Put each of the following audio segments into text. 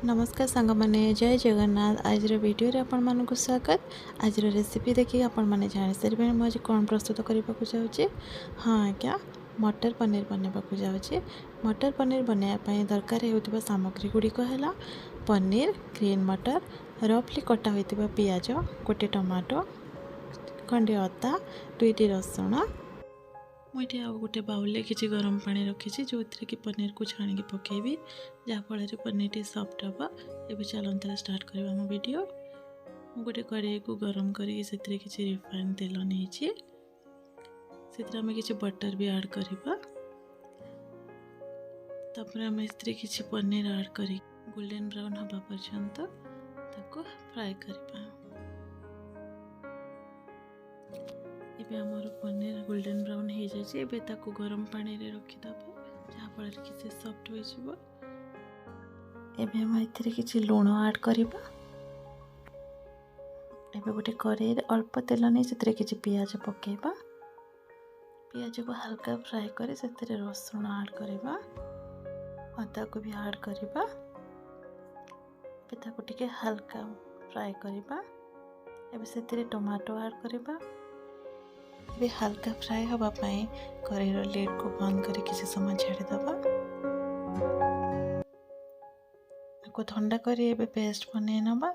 नमस्कार सांग मैंने जय जगन्नाथ। आज वीडियो रे आपण मानक स्वागत। आज रेसिपी देखिए आपण मैंने जानी सारे मुझे कौन प्रस्तुत करने को जाऊँगी। हाँ आज्ञा, मटर पनीर बनवा को जाऊँगी। मटर पनीर बनवाई दरकार होता सामग्री गुड़िक है पनीर, ग्रीन मटर, रफली कटा होता पियाज, गोटे टमाटो, खंडे अदा, 2टी रसुण। मुझे आउ गोटे बाउल किसी गरम पानी रखी जो कि पनीर को छाणी पकेबी जहाँफल पनीर टी सफ्ट हम। एवं चलता स्टार्ट करवा मो वीडियो। गोटे कड़ाई को गरम करके किसी रिफाइन तेल नहीं किसी बटर भी ऐड करवा। तापर आम किसी पनीर ऐड कर गोल्डन ब्राउन हवा पर्यंत ताको फ्राए करवा। एबे हमर पनीर गोल्डन ब्राउन हो जाए एबे ताको गरम पानी रे रखीदब जहाँफल कि से सफ्ट हो। एबे हम एथिरे किछि लूण ऐड करबा। एबे गोटे कड़ाई रे अल्प तेल नहीं से किछि पियाज पकेबा। पियाज को हल्का फ्राए कर से रसुण ऐड करबा, अदा को भी ऐड करबा। एबे ताको टिके हल्का फ्राए करबा। एबे से टमाटो ऐड करबा। भी हल्का फ्राए होगापाई कड़ाई लिड को बंद कर किसी समय छाड़ीदबा। आपको ठंडा कर पेस्ट बन नवा।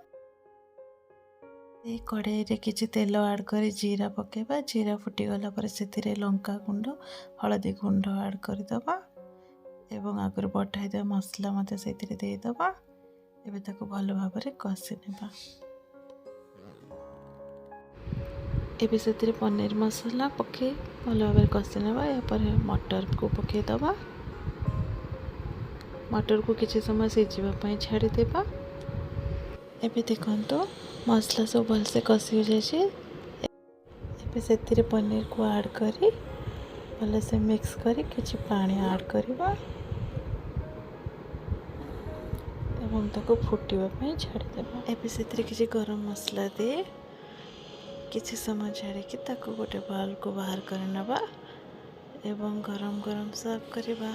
कड़ाई रे किसी तेल ऐड कर जीरा पकेबा। जीरा फुटीगला पर से लंका गुंड, हलदी गुंड ऐड करदबा एवं आगर बटाई मसला मत से देदबा। एबे ताको भल भाव कषि नेबा। एबे से पनीर मसाला पके भल भाव कषि नेबा। यापर मटर को पकेदबा। मटर को किसी समय सिझापी छाड़ीदेबा। एबे देखंतु मसला सब भलसे कषि हो जाए। एबे से पनीर को ऐड करी भलसे मिक्स करी किछि पानी ऐड करबा एवं ताको फुटिबा पई छाड़ीदेबा। एबे से किछि गरम मसला दे किछि समय छाड़ी ताको गोटे बाउल को बाहर कर नबा एवं गरम गरम सर्व करबा।